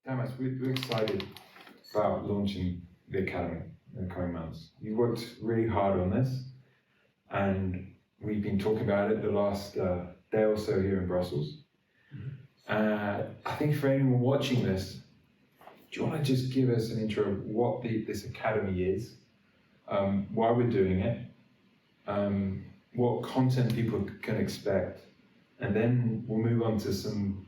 Tamás, we're excited about launching the Academy in the coming months. You worked really hard on this, and we've been talking about it the last day or so here in Brussels. I think for anyone watching this, do you want to just give us an intro of what this Academy is, why we're doing it, what content people can expect, and then we'll move on to some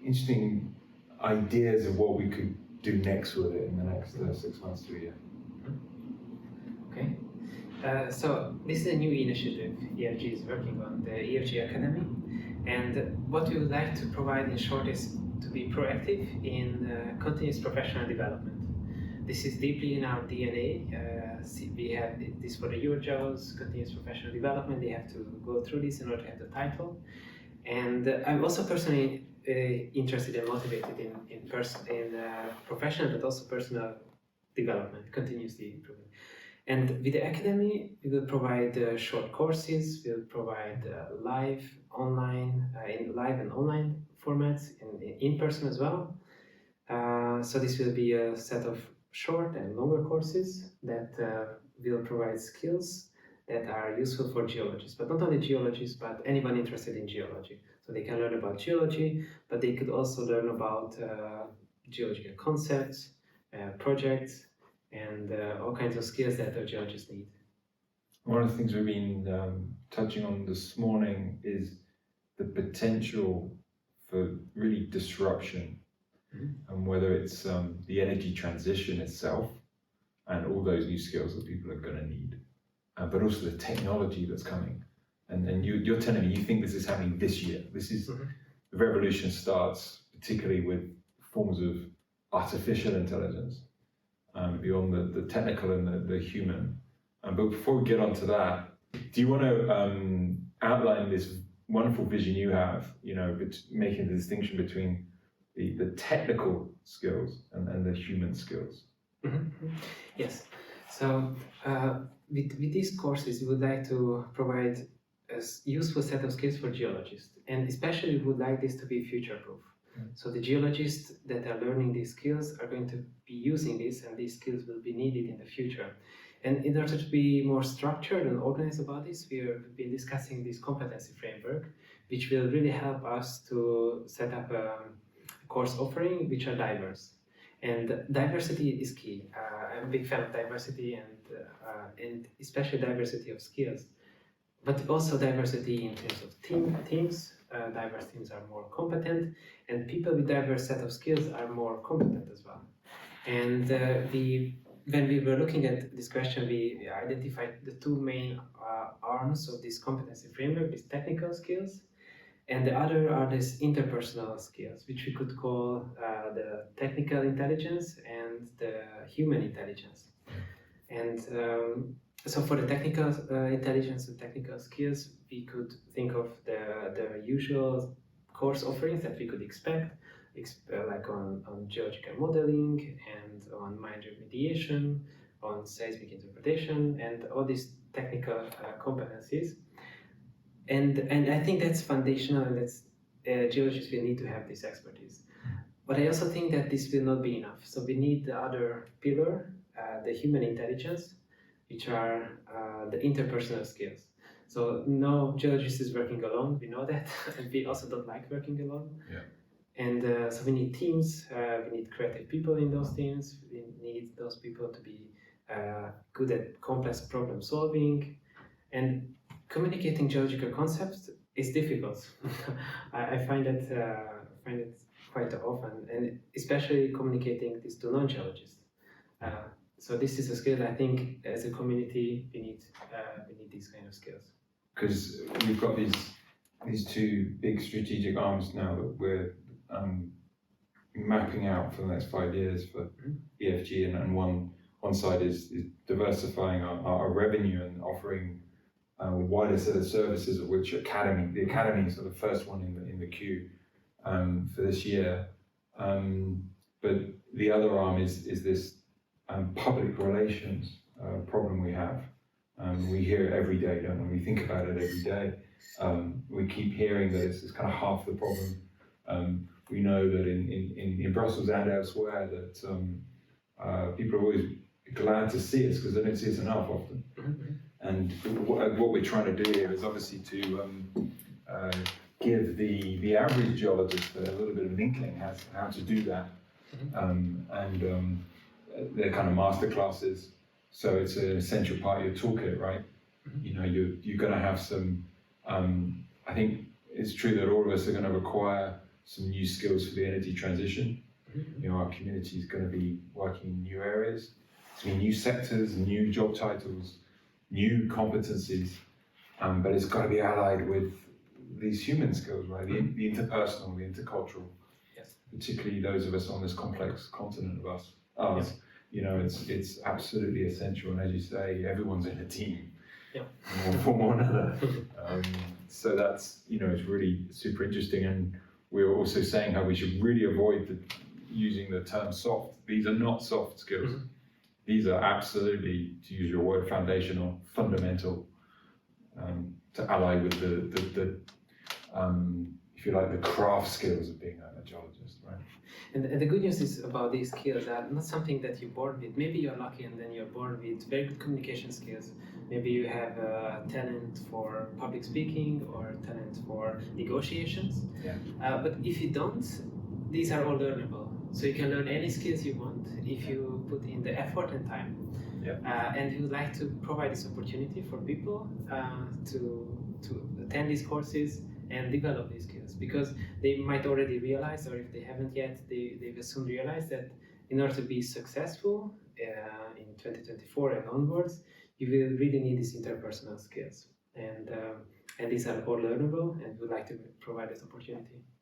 interesting ideas of what we could do next with it in the next 6 months to a year. Okay. So this is a new initiative EFG is working on, the EFG Academy. And what we would like to provide in short is to be proactive in continuous professional development. This is deeply in our DNA. We have this for the Eurojobs, continuous professional development. They have to go through this in order to have the title. And I'm also personally interested and motivated in professional but also personal development, continuously improving. And with the Academy, we will provide short courses, we'll provide live and online formats, in person as well. So this will be a set of short and longer courses that will provide skills that are useful for geologists, but not only geologists, but anyone interested in geology. So they can learn about geology, but they could also learn about geological concepts, projects, and all kinds of skills that a geologist needs. One of the things we've been touching on this morning is the potential for really disruption, and whether it's the energy transition itself and all those new skills that people are going to need, but also the technology that's coming. And you're telling me you think this is happening this year. This is the revolution starts particularly with forms of artificial intelligence, beyond the technical and the human. But before we get onto that, do you want to outline this wonderful vision you have, making the distinction between the technical skills and the human skills? Yes. So with these courses, we would like to provide a useful set of skills for geologists, and especially we would like this to be future-proof. So the geologists that are learning these skills are going to be using this, and these skills will be needed in the future. And in order to be more structured and organized about this, we've been discussing this competency framework, which will really help us to set up a course offering which are diverse. And diversity is key. I'm a big fan of diversity and especially diversity of skills, but also diversity in terms of teams. Diverse teams are more competent, and people with diverse set of skills are more competent as well. And when we were looking at this question, we identified the two main arms of this competency framework: these technical skills, and the other are these interpersonal skills, which we could call the technical intelligence and the human intelligence. And so for the technical intelligence and technical skills, we could think of the usual course offerings that we could expect, like on geological modeling and on mine remediation, on seismic interpretation, and all these technical competencies. And I think that's foundational, and that's geologists will need to have this expertise. But I also think that this will not be enough. So we need the other pillar, the human intelligence, which are the interpersonal skills. So no geologist is working alone, we know that, and we also don't like working alone. Yeah. And so we need teams, we need creative people in those teams, we need those people to be good at complex problem solving, and communicating geological concepts is difficult. I find it quite often, and especially communicating this to non-geologists. So this is a skill I think as a community we need these kind of skills. Because we've got these two big strategic arms now that we're mapping out for the next 5 years for EFG, and one side is diversifying our revenue and offering a wider set of services, of which the Academy is the first one in the queue for this year. But the other arm is this public relations problem we have. We hear it every day, don't we? We think about it every day. We keep hearing that it's kind of half the problem. We know that in Brussels and elsewhere that people are always glad to see us because they don't see us enough often. And what we're trying to do here is obviously to give the average geologist a little bit of an inkling as how to do that. They're kind of master classes, so it's an essential part of your toolkit, right? You know, you're going to have some. I think it's true that all of us are going to require some new skills for the energy transition. You know, our community is going to be working in new areas, so new sectors, new job titles, new competencies, but it's got to be allied with these human skills, right? The interpersonal, the intercultural, particularly those of us on this complex continent of ours. You know, it's absolutely essential, and as you say, everyone's in a team, one form or another. So that's, you know, it's really super interesting, and we're also saying how we should really avoid using the term soft. These are not soft skills. These are absolutely, to use your word, foundational, fundamental, to ally with the if you like, the craft skills of being a geologist, right? And the good news is about these skills are not something that you're born with. Maybe you're lucky and then you're born with very good communication skills. Maybe you have a talent for public speaking or talent for negotiations. But if you don't, these are all learnable. So you can learn any skills you want if you put in the effort and time. And we would like to provide this opportunity for people to attend these courses and develop these skills, because they might already realize, or if they haven't yet, they will soon realize that in order to be successful in 2024 and onwards, you will really need these interpersonal skills, and these are all learnable, and we'd like to provide this opportunity.